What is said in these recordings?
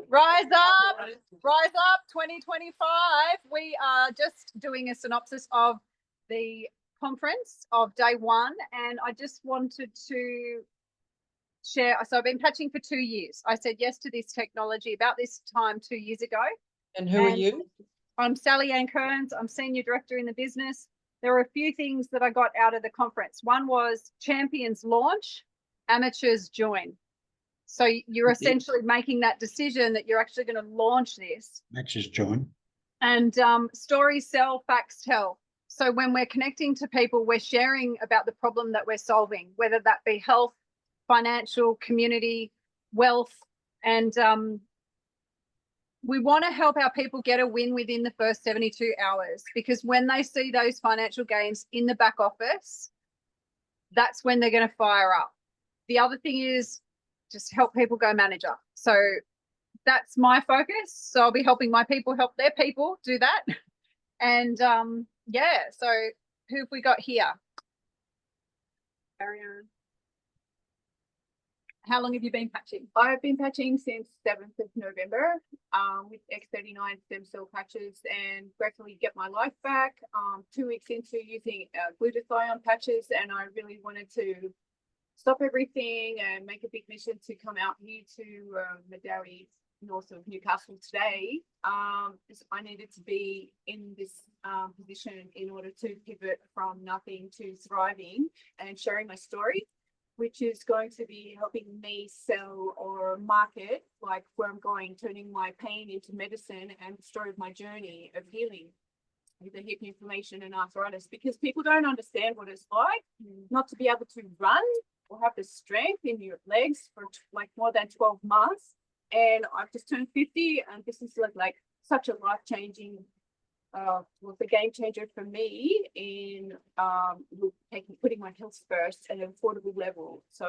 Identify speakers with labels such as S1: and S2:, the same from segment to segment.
S1: Rise up, rise up 2025. We are just doing a synopsis of the conference of day one, and I just wanted to share. So I've been patching for 2 years. I said yes to this technology about this time 2 years ago.
S2: And who are you?
S1: I'm Sally Ann Kearns. I'm Senior Director in the business. There were a few things that I got out of the conference. One was champions launch, amateurs join. So you're essentially making that decision that you're actually going to launch this.
S3: Max's join.
S1: And stories sell, facts tell. So when we're connecting to people, we're sharing about the problem that we're solving, whether that be health, financial, community, wealth. And we want to help our people get a win within the first 72 hours, because when they see those financial gains in the back office, that's when they're going to fire up. The other thing is just help people go manager. So that's my focus. So I'll be helping my people help their people do that. And yeah, so who have we got here? Ariane. How long have you been patching?
S4: I've been patching since 7th of November with X39 stem cell patches, and gratefully get my life back. 2 weeks into using glutathione patches, and I really wanted to stop everything and make a big mission to come out here to Medowie, north of Newcastle today. I needed to be in this position in order to pivot from nothing to thriving and sharing my story, which is going to be helping me sell or market like where I'm going, turning my pain into medicine, and the story of my journey of healing with the hip inflammation and arthritis, because people don't understand what it's like not to be able to run or have the strength in your legs for like more than 12 months. And I've just turned 50, and this is like such a life-changing was a game changer for me in putting my health first at an affordable level. So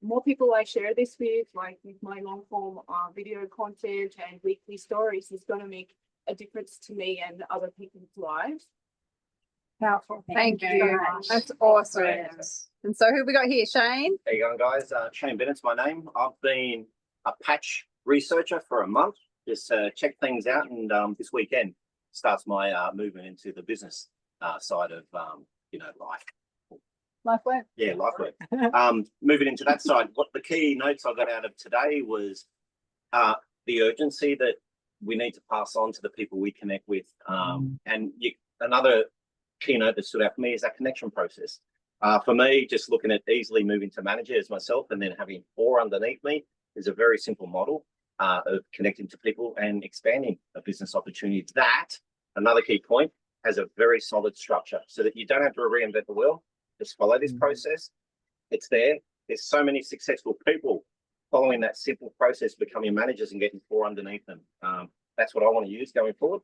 S4: the more people I share this with, like with my long form video content and weekly stories, is going to make a difference to me and other people's lives.
S1: Powerful. Thank you. That's awesome. And so who have we got here? Shane?
S5: How you going, guys? Shane Bennett's my name. I've been a patch researcher for a month, just check things out, and this weekend starts my movement into the business side of
S1: Life work.
S5: Yeah, life work. Moving into that side, what the key notes I got out of today was the urgency that we need to pass on to the people we connect with. And another keynote that stood out for me is that connection process. For me, just looking at easily moving to manager as myself and then having 4 underneath me is a very simple model of connecting to people and expanding a business opportunity. That, another key point, has a very solid structure so that you don't have to reinvent the wheel. Just follow this process. It's there. There's so many successful people following that simple process, becoming managers and getting 4 underneath them. That's what I want to use going forward.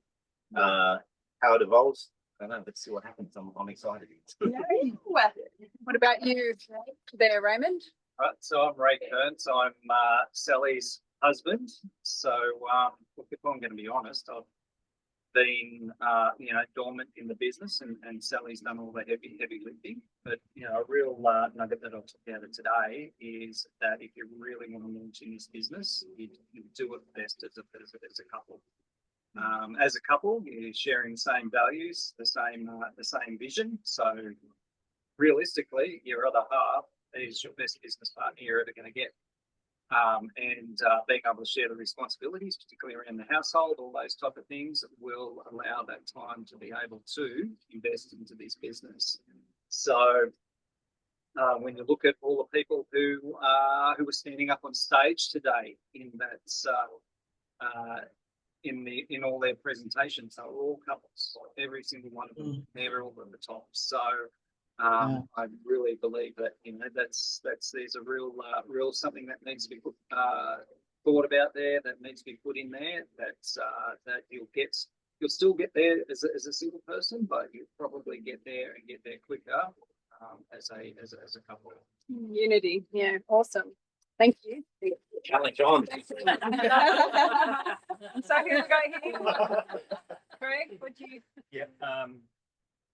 S5: How it evolves, I don't know. Let's see what happens. I'm excited.
S1: What about you there, Raymond?
S6: Right, so I'm Ray Kearns. I'm Sally's husband. So look, if I'm going to be honest, I've been dormant in the business, and Sally's done all the heavy lifting. But a real nugget that I took out of today is that if you really want to launch in this business, you do it best as a couple. As a couple, you're sharing the same values, the same vision. So realistically, your other half is your best business partner you're ever going to get. And being able to share the responsibilities, particularly around the household, all those type of things, will allow that time to be able to invest into this business. So when you look at all the people who are standing up on stage today in that in all their presentations, they were all couples. Every single one of them, they're all at the top. So I really believe that there's a real something that needs to be thought about there, that needs to be put in there. That you'll still get there as a single person, but you'll probably get there quicker as a couple.
S1: Unity, yeah, awesome. Thank you.
S5: Challenge on.
S1: And so who we got here? Craig, would you?
S7: Yeah,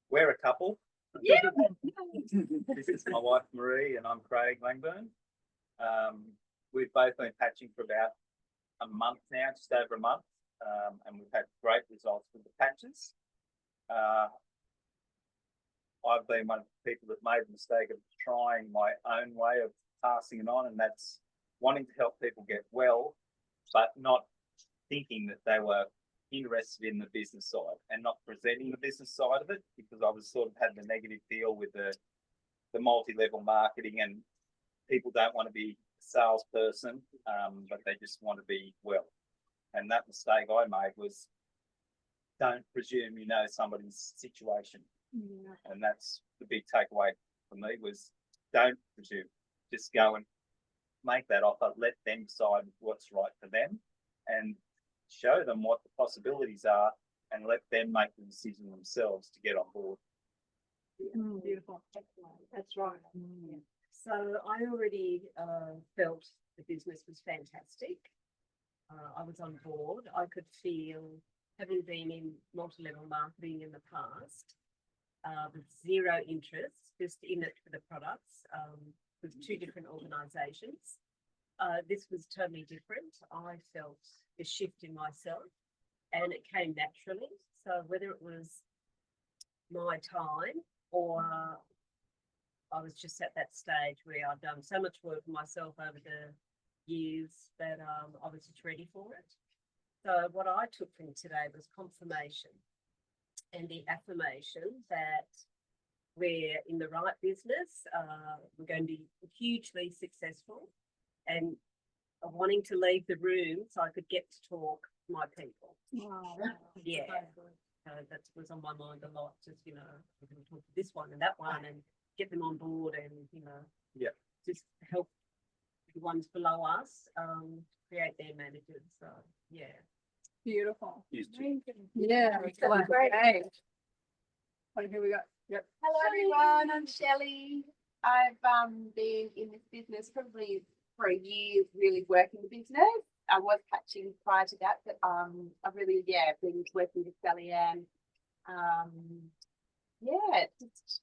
S7: we're a couple.
S1: Yeah.
S7: This is my wife Marie, and I'm Craig Langburn. We've both been patching for about a month now, just over a month, and we've had great results with the patches. I've been one of the people that made the mistake of trying my own way of passing it on, and that's wanting to help people get well, but not thinking that they were interested in the business side and not presenting the business side of it, because I was sort of had the negative feel with the multi-level marketing, and people don't want to be a salesperson, but they just want to be well. And that mistake I made was don't presume you know somebody's situation. And that's the big takeaway for me was don't presume, just go and make that offer, let them decide what's right for them and show them what the possibilities are and let them make the decision themselves to get on board.
S1: Beautiful.
S2: That's right. So I already felt the business was fantastic. I was on board. I could feel, having been in multi-level marketing in the past, with zero interest, just in it for the products, with two different organisations. This was totally different. I felt a shift in myself and it came naturally. So whether it was my time or I was just at that stage where I've done so much work for myself over the years that I was just ready for it. So what I took from today was confirmation and the affirmation that we're in the right business, we're going to be hugely successful, and wanting to leave the room so I could get to talk to my people.
S1: Wow.
S2: Yeah. That was on my mind a lot, just, you know, we're going to talk to this one and that one and get them on board and, you know,
S7: Yeah.
S2: just help the ones below us create their managers. So, yeah.
S1: Beautiful.
S7: Used to.
S1: Yeah.
S4: That's great.
S1: Hey. Oh, here we go. Yep.
S4: Hello everyone, I'm Shelley. I've been in this business probably for a year, really working the business. I was catching prior to that, but I've really been working with Sally Ann. Just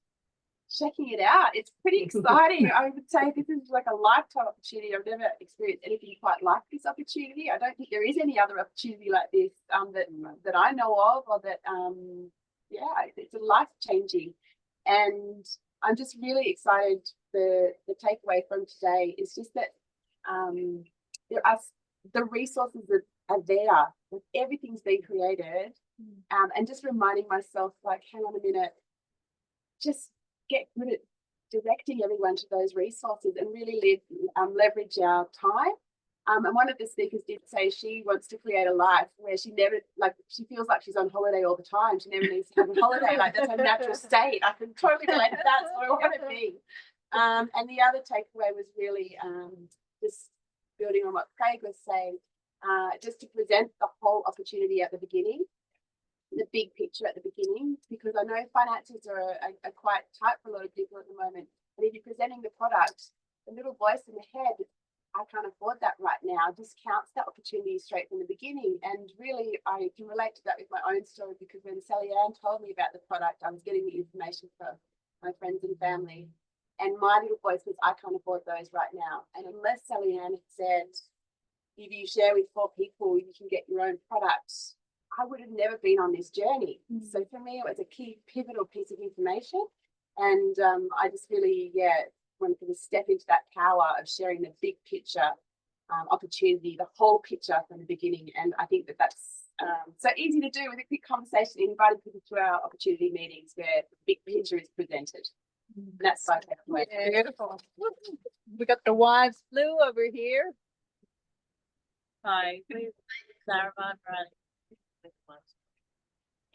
S4: checking it out. It's pretty exciting. I would say this is like a lifetime opportunity. I've never experienced anything quite like this opportunity. I don't think there is any other opportunity like this that I know of, or that it's a life changing. And I'm just really excited. The takeaway from today is just that there are the resources that are there. Like everything's been created, and just reminding myself, like, hang on a minute, just get good at directing everyone to those resources and really leverage our time. And one of the speakers did say she wants to create a life where she never, like, she feels like she's on holiday all the time. She never needs to have a holiday. Like, that's her natural state. I can totally relate to that. So I want to be. And the other takeaway was really just building on what Craig was saying, just to present the whole opportunity at the beginning, the big picture at the beginning, because I know finances are quite tight for a lot of people at the moment. And if you're presenting the product, the little voice in the head, I can't afford that right now, discounts that opportunity straight from the beginning. And really, I can relate to that with my own story, because when Sally Ann told me about the product, I was getting the information for my friends and family. And my little voice was, I can't afford those right now. And unless Sally Ann had said, if you share with 4 people, you can get your own products, I would have never been on this journey. So for me, it was a key pivotal piece of information. And I just really, wanted to step into that power of sharing the big picture opportunity, the whole picture from the beginning. And I think that's so easy to do with a quick conversation, inviting people to our opportunity meetings where the big picture is presented. And that's so
S1: Beautiful. We got the wives blue over here.
S3: Hi, we're Clara Barnwright.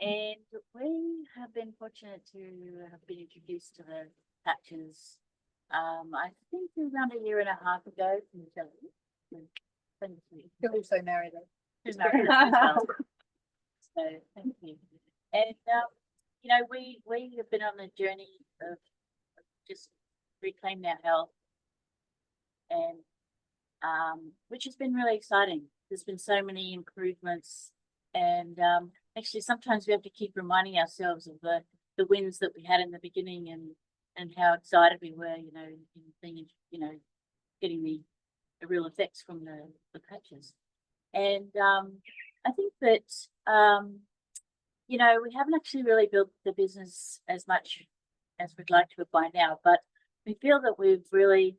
S3: And we have been fortunate to have been introduced to the patches, I think around a year and a half ago from Kelly. Thank you.
S1: You're also married.
S3: Who's married as well. So thank you. And you know, we have been on a journey of just reclaiming our health, and which has been really exciting. There's been so many improvements, and actually sometimes we have to keep reminding ourselves of the wins that we had in the beginning, and how excited we were, you know, in being, you know, getting the real effects from the patches. And I think that you know, we haven't actually really built the business as much as we'd like to by now, but we feel that we've really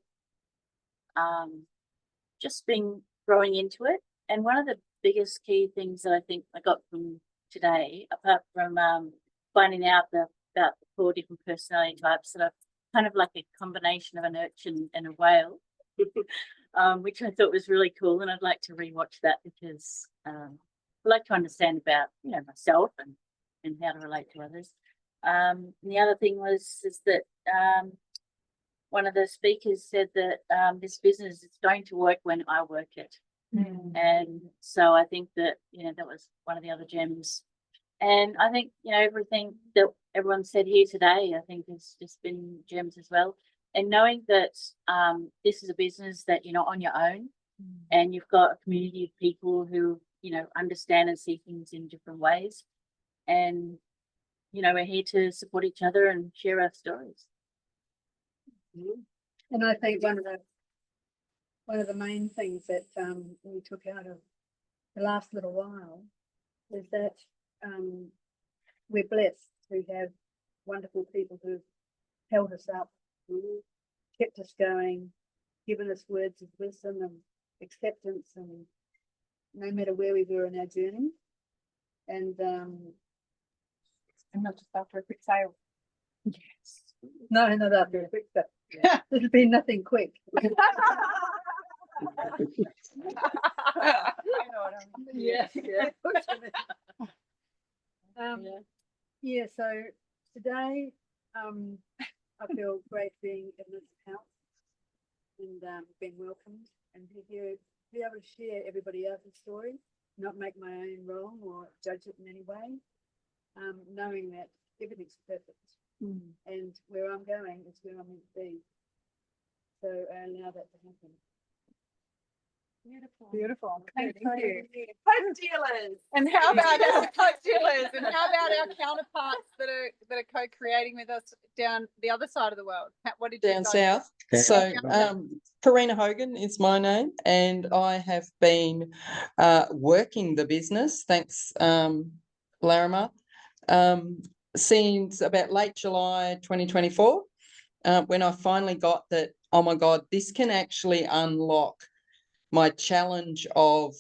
S3: just been growing into it. And one of the biggest key things that I think I got from today, apart from finding out about the 4 different personality types that are kind of like a combination of an urchin and a whale, which I thought was really cool. And I'd like to rewatch that because I like to understand about, you know, myself and how to relate to others. And the other thing is that one of the speakers said that this business is going to work when I work it. And so I think that, you know, that was one of the other gems. And I think, you know, everything that everyone said here today, I think has just been gems as well. And knowing that this is a business that you're not on your own and you've got a community of people who, you know, understand and see things in different ways. And, you know, we're here to support each other and share our stories.
S1: And I think one of the main things that we took out of the last little while is that we're blessed to have wonderful people who've held us up, kept us going, given us words of wisdom and acceptance, and no matter where we were in our journey. And
S4: not just after a quick sale.
S1: yes, no, not after a quick step. There's been nothing quick. Yeah, yeah. Yeah, so today, I feel great being in this house and being welcomed and be able to share everybody else's story, not make my own wrong or judge it in any way, knowing that everything's perfect and where I'm going is where I'm meant to be. So I allow that to happen. Beautiful.
S4: Thank you.
S1: Coke dealers.
S4: And how about our
S1: Coke dealers? And how about our counterparts that are co-creating with us down the other side of the world? What did you
S8: Down
S1: guys-
S8: south. So Karina Hogan is my name, and I have been working the business, thanks Larimer, since about late July 2024, when I finally got that, oh my God, this can actually unlock my challenge of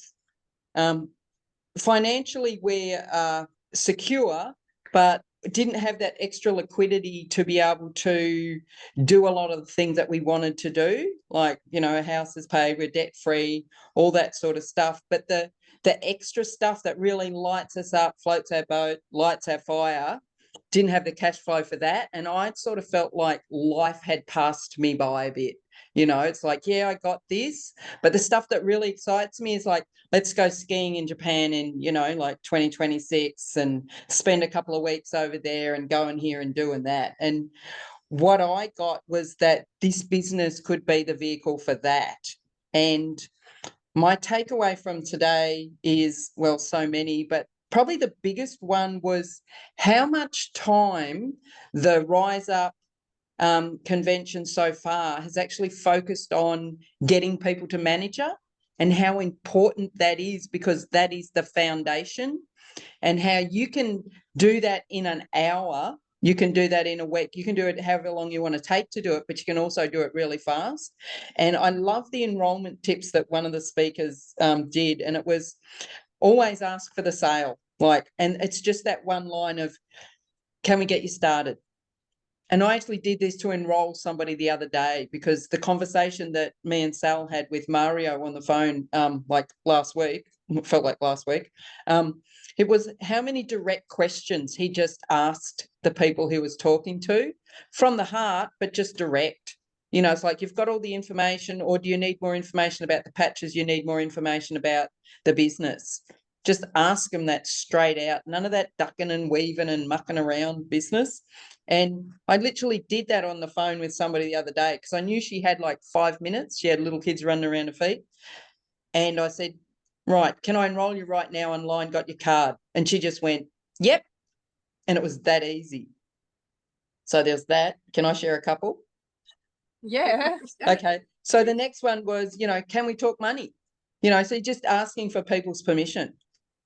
S8: financially we're secure, but didn't have that extra liquidity to be able to do a lot of the things that we wanted to do, like, you know, a house is paid, we're debt free, all that sort of stuff. But the extra stuff that really lights us up, floats our boat, lights our fire, didn't have the cash flow for that. And I sort of felt like life had passed me by a bit. You know, it's like, yeah, I got this, but the stuff that really excites me is like, let's go skiing in Japan in, you know, like 2026 and spend a couple of weeks over there and going here and doing that. And what I got was that this business could be the vehicle for that. And my takeaway from today is, well, so many, but probably the biggest one was how much time the Rise Up convention so far has actually focused on getting people to manager and how important that is, because that is the foundation, and how you can do that in an hour, you can do that in a week, you can do it however long you want to take to do it, but you can also do it really fast. And I love the enrollment tips that one of the speakers did, and it was always ask for the sale, like, and it's just that one line of, can we get you started? And I actually did this to enroll somebody the other day, because the conversation that me and Sal had with Mario on the phone, like last week, it felt like last week, it was how many direct questions he just asked the people he was talking to from the heart, but just direct. You know, it's like, you've got all the information, or do you need more information about the patches? You need more information about the business. Just ask them that straight out. None of that ducking and weaving and mucking around business. And I literally did that on the phone with somebody the other day, because I knew she had like 5 minutes. She had little kids running around her feet. And I said, right, can I enroll you right now online? Got your card? And she just went, yep. And it was that easy. So there's that. Can I share a couple?
S1: Yeah.
S8: Okay. So the next one was, you know, can we talk money? You know, so you're just asking for people's permission,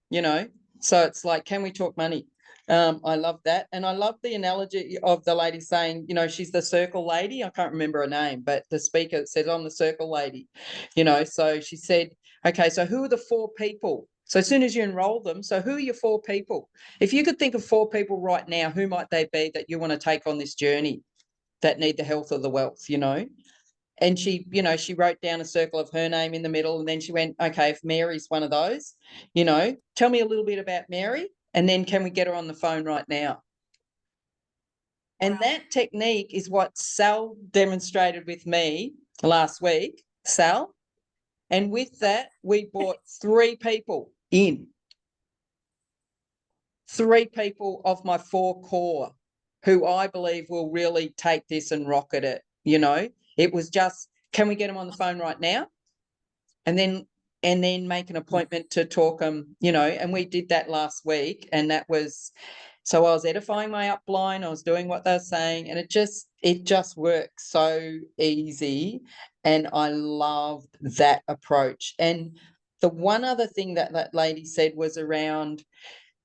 S8: you know? So it's like, can we talk money? I love that. And I love the analogy of the lady saying, you know, she's the circle lady. I can't remember her name, but the speaker said, I'm the circle lady, you know. So she said, okay, so who are the 4 people? So as soon as you enroll them, so who are your 4 people? If you could think of 4 people right now, who might they be that you want to take on this journey that need the health or the wealth, you know? And she, you know, she wrote down a circle of her name in the middle, and then she went, okay, if Mary's one of those, you know, tell me a little bit about Mary, and then can we get her on the phone right now? And that technique is what Sal demonstrated with me last week, Sal. And with that, we brought 3 people in. 3 people of my 4 core who I believe will really take this and rocket it, you know. It was just, can we get them on the phone right now? And then make an appointment to talk them, you know, and we did that last week. And that was, so I was edifying my upline, I was doing what they were saying, and it just works so easy. And I loved that approach. And the one other thing that that lady said was around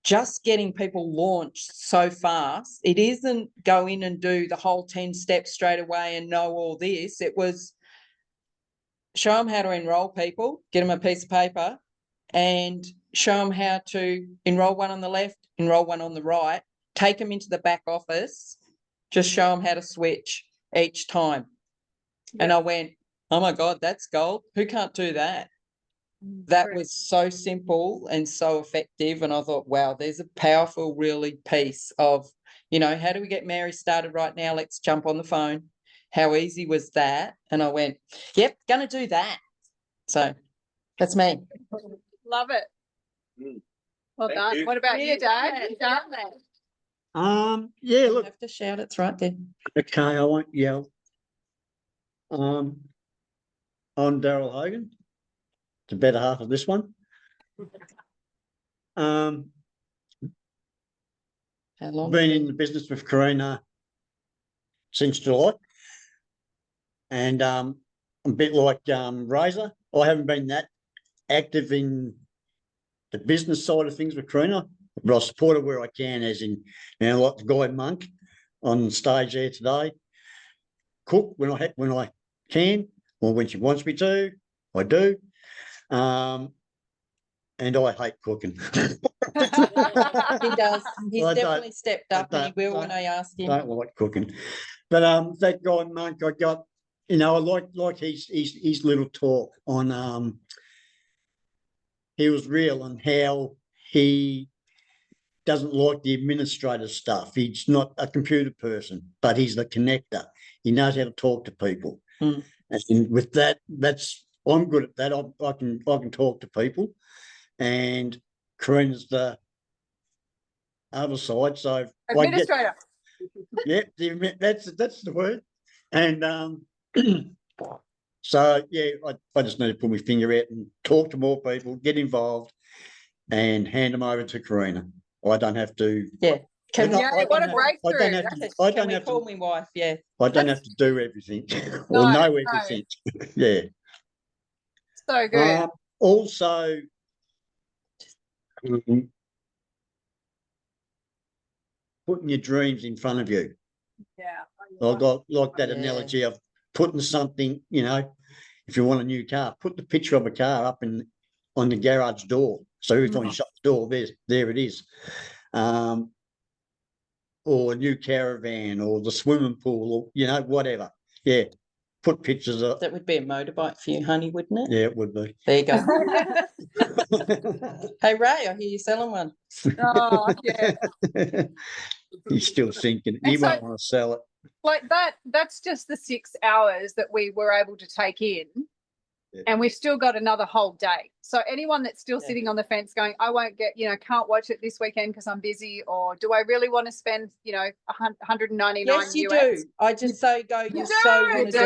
S8: just getting people launched so fast. It isn't go in and do the whole 10 steps straight away and know all this. It was show them how to enroll people, get them a piece of paper, and show them how to enroll one on the left, enroll one on the right, take them into the back office, just show them how to switch each time. And I went, oh my God, that's gold. Who can't do that? That was so simple and so effective. And I thought, wow, there's a powerful, really piece of, you know, how do we get Mary started right now? Let's jump on the phone. How easy was that? And I went, yep, gonna do that. So that's me.
S1: Love it.
S5: Mm.
S1: Well
S5: Thank
S1: done.
S5: you.
S1: What about you, Dad?
S3: Yeah.
S9: Yeah,
S8: You
S9: look,
S8: have to shout, it's right there.
S9: okay, I won't yell. I'm Daryl Hogan, the better half of this one.
S8: How long?
S9: Been in the business with Carina since July. And I'm a bit like Razor. I haven't been that active in the business side of things with Carina, but I support her where I can, as in, you know, like the guy Monk on stage there today. Cook when I can, or when she wants me to, I do. And I hate cooking.
S8: He does. He's
S9: I don't-
S8: definitely stepped up and he
S9: don't-
S8: will when I ask him.
S9: Don't like cooking, but that guy Monk, I got, you know, I like his little talk on he was real and how he doesn't like the administrative stuff. He's not a computer person, but he's the connector. He knows how to talk to people.
S8: Mm.
S9: And with that, I'm good at that. I can talk to people, and Karina's the other side. So I get,
S1: Administrator.
S9: yeah, that's the word. And so yeah, I just need to put my finger out and talk to more people, get involved, and hand them over to Karina. I don't have to.
S8: Yeah. Can we,
S1: Yeah, what a breakthrough.
S9: I don't have to. I
S8: can
S9: don't
S8: we
S9: have
S8: call
S9: to.
S8: me wife? Yeah.
S9: I don't have to do everything
S1: No,
S9: or know
S1: no.
S9: everything. Yeah.
S1: So good.
S9: Also, putting your dreams in front of you.
S1: Yeah.
S9: I got like that
S8: Yeah.
S9: analogy of putting something, you know, if you want a new car, put the picture of a car up on the garage door. So every time you shut the door, there it is. Or a new caravan or the swimming pool or, you know, whatever. Yeah. Put pictures of,
S8: That would be a motorbike for you, honey, wouldn't it?
S9: yeah, it would be.
S8: There you go. Hey, Ray, I hear you selling one.
S1: Oh, yeah.
S9: He's still thinking. He
S1: And so-
S9: won't want to sell it.
S1: Like that's just the 6 hours that we were able to take in.
S9: Yeah.
S1: And we've still got another whole day. So anyone that's still
S8: Yeah.
S1: sitting on the fence going, I won't get, you know, can't watch it this weekend because I'm busy, or do I really want to spend, you know, 199
S8: Yes, you
S1: US?
S8: do. I just say go. You
S1: Do,
S8: so want to do.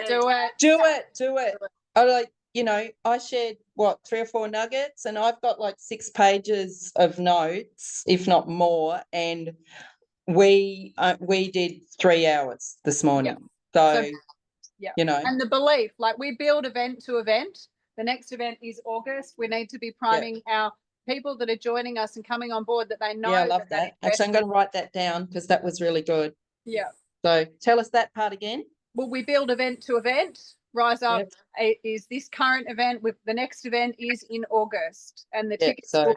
S1: do it.
S8: Do it. I like, you know, I shared 3 or 4 nuggets, and I've got like 6 pages of notes, if not more. And we did 3 hours this morning. So,
S1: yeah.
S8: you know,
S1: And the belief, like we build event to event, The next event is August. We need to be priming our people that are joining us and coming on board that they know.
S8: Yeah, I love that. Actually, I'm
S1: investment-
S8: going to write that down because that was really good.
S1: Yeah.
S8: So tell us that part again.
S1: Well, we build event to event. Rise Up is this current event. With the next event is in August, and the
S8: Yeah,
S1: tickets
S8: so-
S1: will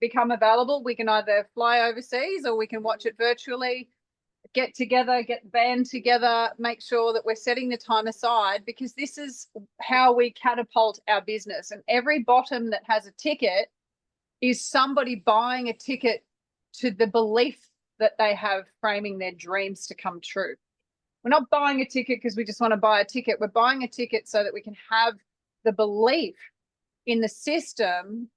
S1: become available. We can either fly overseas or we can watch it virtually. Get together, get the band together, make sure that we're setting the time aside, because this is how we catapult our business. And every bottom that has a ticket is somebody buying a ticket to the belief that they have framing their dreams to come true. We're not buying a ticket because we just want to buy a ticket. We're buying a ticket so that we can have the belief in the system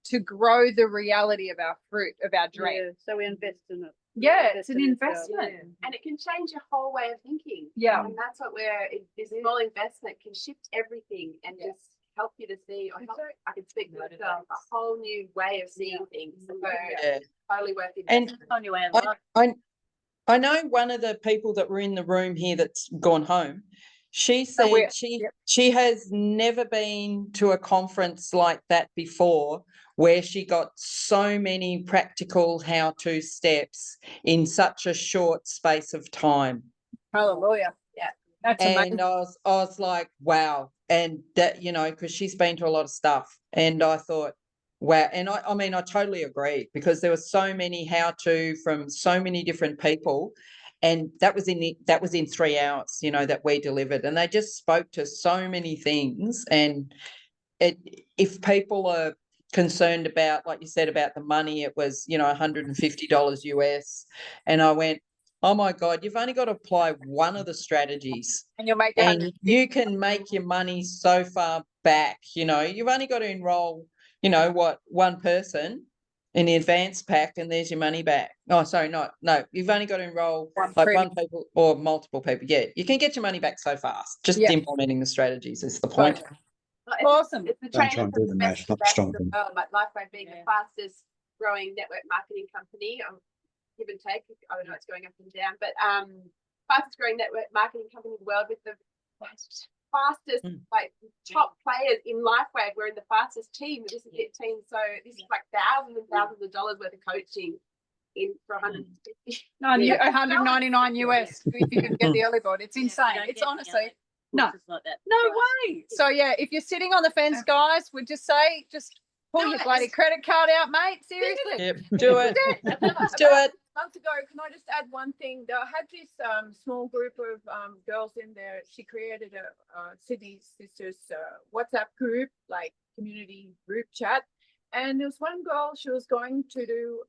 S1: to grow the reality of our fruit, of our dream.
S2: Yeah, so we invest in it.
S1: Yeah, it's an
S2: Invest in it,
S1: investment.
S10: And it can change your whole way of thinking.
S1: Yeah.
S10: And that's what this small investment can shift everything and
S1: Yeah.
S10: just help you to see, or help,
S2: so-
S10: I can speak for myself, a whole new way of seeing things. So
S8: Yeah.
S10: totally worth it.
S8: And
S3: On your way of life.
S8: I know one of the people that were in the room here that's gone home. She said
S1: we're-
S8: she has never been to a conference like that before, where she got so many practical how-to steps in such a short space of time.
S1: Hallelujah.
S10: Yeah.
S1: That's amazing.
S8: And I was like, wow. And that, you know, because she's been to a lot of stuff. And I thought, wow. And I mean, I totally agree, because there were so many how-to from so many different people. And that was in 3 hours, you know, that we delivered. And they just spoke to so many things. And if people are concerned about, like you said, about the money, it was, you know, $150 US. And I went, oh my God, you've only got to apply one of the strategies
S1: And you'll make
S8: and you can make your money so far back. You know, you've only got to enroll, you know, one person in the advanced pack, and there's your money back. Oh, sorry, no, you've only got to enroll one people or multiple people. Yeah, you can get your money back so fast. Just implementing the strategies is the point.
S1: Awesome.
S10: It's the
S9: Don't try
S10: training
S9: and do the maths, not strong.
S10: Like Lifeway being the fastest growing network marketing company, give and take. I don't know, it's going up and down, but fastest growing network marketing company in the world with the fastest like top players in Lifeway. We're in the fastest team. This is it team. So this is like thousands and thousands of dollars worth of coaching in for 150.
S1: 199 US if you can get the early bird. It's
S3: You
S1: insane.
S3: don't
S1: It's
S3: get
S1: honestly
S3: any
S1: no.
S3: courses like that.
S1: no way. So yeah, if you're sitting on the fence, guys, would just say pull your bloody credit card out, mate. Seriously.
S8: Yep, do it. Let's do it.
S4: Months ago, can I just add one thing? I had this small group of girls in there. She created a Sydney Sisters WhatsApp group, like community group chat. And there was one girl, she was going to do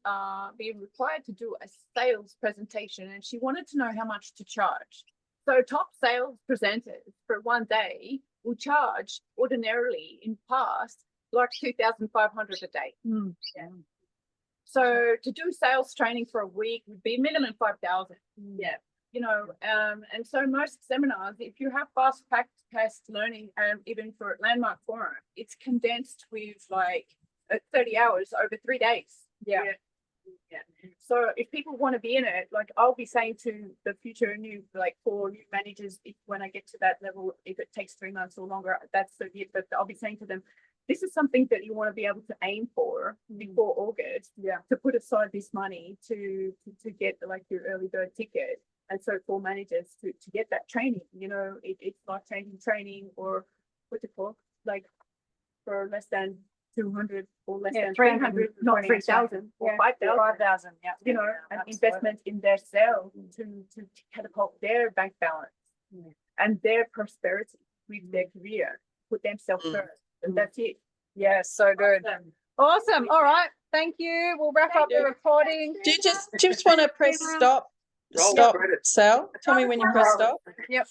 S4: be required to do a sales presentation, and she wanted to know how much to charge. So top sales presenters for one day will charge ordinarily in past like 2,500 a day. Yeah. So to do sales training for a week would be minimum 5,000. Yeah. You know, and so most seminars, if you have fast paced learning, and even for Landmark Forum, it's condensed with like 30 hours over 3 days.
S1: Yeah.
S4: So if people want to be in it, like I'll be saying to the future new, like for new managers, if when I get to that level, if it takes 3 months or longer, that's so good. But I'll be saying to them, this is something that you want to be able to aim for before August. Yeah. To put aside this money to get like your early bird ticket. And so for managers to get that training, you know, it's life-changing training, or what you call, like for less than 200 or less than 300, not 3,000 or 5,000.
S3: 5,000, yeah.
S4: You know, an investment in their sales to catapult their bank balance and their prosperity with their career, put themselves first. And that's it.
S1: Yeah, so good. Awesome. All right. Thank you. We'll wrap up the recording.
S8: Do you just want to press stop?
S5: Roll
S8: Stop,
S5: credits.
S8: Sal? Tell me when you press stop.
S1: Yep.